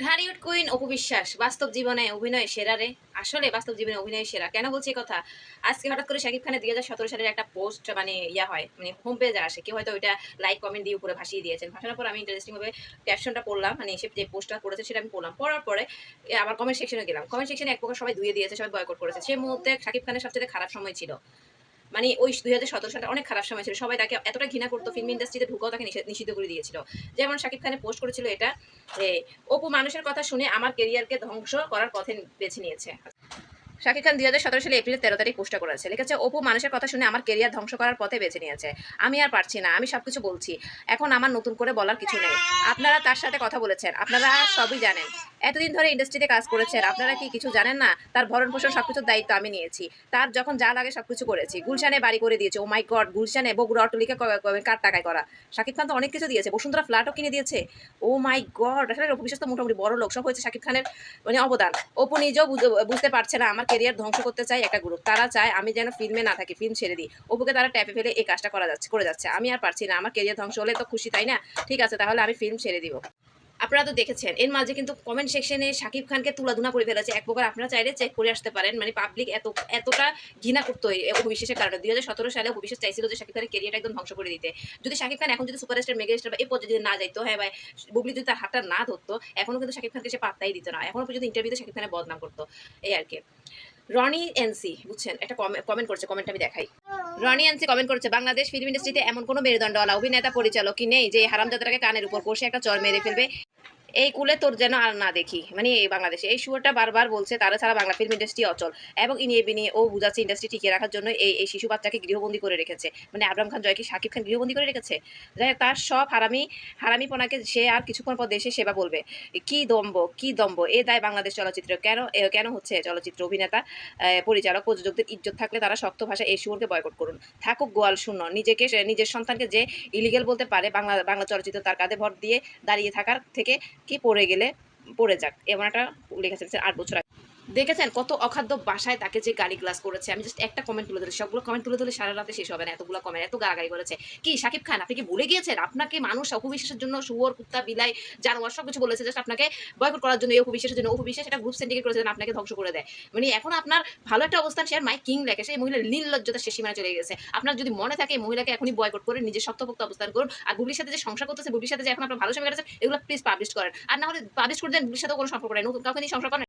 Dhallywood queen Apu Biswas বাস্তব জীবনে অভিনয় সেরা রে। আসলে বাস্তব জীবনে অভিনয় সেরা কেন বলছি এই কথা? আজকে হঠাৎ করে শাকিব খানের 2017 সালের একটা পোস্ট মানে হয় মানে হোম পেজে আসে, কেউ হয়তো ওইটা লাইক কমেন্ট দিয়ে উপরে ভাসিয়ে দিয়েছেন। ভাসানোর পর আমি ইন্টারেস্টিং ভাবে ক্যাপশনটা পড়লাম, মানে সে যে পোস্টটা করেছে সেটা আমি পড়লাম। পড়ার পরে আবার কমেন্ট সেকশনে গেলাম। কমেন্ট সেকশনে এক প্রকার সবাই ধুয়ে দিয়েছে, সবাই বয়কট করেছে। সে মুহূর্তে শাকিব খানের সবচেয়ে খারাপ সময় ছিল। মানে ওই 2017 সালটা অনেক খারাপ সময় ছিল। সবাই তাকে এতটা ঘৃণা করতো, ফিল্ম ইন্ডাস্ট্রিতে ঢুকাও তাকে নিষিদ্ধ করে দিয়েছিল। যেমন শাকিব খানের পোস্ট করেছিল এটা, যে অপু মানুষের কথা শুনে আমার কেরিয়ারকে ধ্বংস করার পথে বেছে নিয়েছে। শাকিব খান 2017 সালে এপ্রিলের 13 তারিখ পোস্টটা করেছে, লিখেছে অপু মানুষের কথা শুনে আমার কেরিয়ার ধ্বংস করার পথে বেছে নিয়েছে। আমি আর পারছি না, আমি সবকিছু বলছি, এখন আমার নতুন করে বলার কিছু নেই। আপনারা তার সাথে কথা বলেছেন, আপনারা সবই জানেন। এতদিন ধরে ইন্ডাস্ট্রিতে কাজ করেছেন, আপনারা কি কিছু জানেন না? তার ভরণ পোষণ সবকিছুর দায়িত্ব আমি নিয়েছি। তার যখন যা লাগে সবকিছু করেছি। গুলশানে বাড়ি করে দিয়েছে, ও মাই গড! গুলশানে বগুড়া অট্টালিকা কার টাকায় করা? শাকিব খান তো অনেক কিছু দিয়েছে, বসুন্ধরা ফ্ল্যাটও কিনে দিয়েছে। ও মাই গড! আসলে অপু বিশ্বাস তো মোটামুটি বড় লোক, সব হয়েছে শাকিব খানের মানে অবদান। অপু নিজেও বুঝতে পারছে না আমার কেরিয়ার ধ্বংস করতে চাই একটা গ্রুপ। তারা চায় আমি যেন ফিল্মে না থাকি, ফিল্ম ছেড়ে দিই। অপুকে তারা ট্যাপে ফেলে এই কাজটা করে যাচ্ছে। আমি আর পারছি না, আমার কেরিয়ার ধ্বংস হলে তো খুশি, তাই না? ঠিক আছে, তাহলে আমি ফিল্ম ছেড়ে দিব। আপনারা তো দেখেছেন এর মাঝে কিন্তু কমেন্ট সেকশনে শাকিব খানকে তুলাধুনা করে ফেলেছে এক প্রকার। আপনারা চাইলে চেক করে আসতে পারেন, মানে পাবলিক এতটা ঘৃণা করতো এই অপু বিশ্বাসের কারণে। 2017 সালে অপু বিশ্বাস চাইছিল যে শাকিব খানের কেরিয়ারটা একদম ধ্বংস করে দিতে। যদি শাকিব খান এখন যদি সুপারস্টার মেগাস্টার বা এই পর্যায়ে যদি না যাইতো, হ্যাঁ ভাই, বুবলি যদি তার হাতটা না ধরতো, এখনো কিন্তু শাকিব খানকে সে পাত্তাই দিত না, এখনো পর্যন্ত ইন্টারভিউতে শাকিব খানের বদনাম করতো। এই আর কি। রনি এনসি বুঝছেন, একটা কমেন্ট করছে, কমেন্ট আমি দেখাই। রনি এনসি কমেন্ট করেছে, বাংলাদেশ ফিল্ম ইন্ডাস্ট্রিতে এমন কোনো মেরুদণ্ডওয়ালা অভিনেতা পরিচালক কি নেই যে হারামজাদাটাকে কানের উপর কষে একটা চর মেরে ফেলবে? এই কুলে তোর যেন আর না দেখি। মানে এই বাংলাদেশে এই শুয়োরটা বারবার বলছে তারা ছাড়া বাংলা ফিল্ম ইন্ডাস্ট্রি অচল। এবং ইনিয়ে বিনিয়ে ও বুঝাচ্ছে ইন্ডাস্ট্রি টিকিয়ে রাখার জন্য এই শিশু বাচ্চাকে গৃহবন্দী করে রেখেছে। মানে আবরাম খান জয়কে শাকিব খান গৃহবন্দী করে রেখেছে। যাই হোক, তার সব হারামিপনাকে সে আর কিছুক্ষণ পর দেশে সেবা বলবে। কি দম্ভ! এ দায় বাংলাদেশ চলচ্চিত্র কেন হচ্ছে? চলচ্চিত্র অভিনেতা, পরিচালক, প্রযোজকদের ইজ্জত থাকলে তারা শক্ত ভাষায় এই শুয়োরকে বয়কট করুন। থাকুক গোয়াল শূন্য। নিজের সন্তানকে যে ইলিগেল বলতে পারে, বাংলা চলচ্চিত্র তার কাঁধে ভর দিয়ে দাঁড়িয়ে থাকার থেকে কি পড়ে গেলে পড়ে যাক, এমন একটা লিখেছেন 8 বছর আগে। দেখেছেন কত অখাদ্য ভাষায় তাকে যে গালি গ্লাস করেছে। আমি জাস্ট একটা কমেন্ট তুলে ধরি, সবগুলো কমেন্ট তুলে ধরলে সারা রাতে শেষ হবে না, এতগুলো কমেন্ট, এত গালাগালি করেছে। কি শাকিব খান, আপনি কি ভুলে গিয়েছেন আপনাকে মানুষ অপু বিশ্বাসের জন্য শুয়োর, কুত্তা, বিলাই, জানোয়ার সবকিছু বলেছে, জাস্ট আপনাকে বয়কট করার জন্য। এই অপু বিশ্বাসের জন্য অপু বিশ্বাস এটা গ্রুপ সিন্ডিকেট করেছে যেন আপনাকে ধ্বংস করে দেয়। মানে এখন আপনার ভালো একটা অবস্থান শেয়ার মাই কিং লেখে, সেই মহিলার নির্লজ্জতা শেষ সীমানা চলে গেছে। আপনার যদি মনে থাকে এই মহিলাকে এখনই বয়কট করে নিজের শক্তপোক্ত অবস্থান করুন। আর বুবলির সাথে যে সংসার করতেছে, বুবলির সাথে যে এখন আপনার ভালো সময় কাটাচ্ছে, এগুলো প্লিজ পাবলিশ করেন। আর না হলে পাবলিশ করে দেন, বুবলির সাথেও কোনো সম্পর্ক নেই, নতুন কাউকে নিয়ে সংসার করেন।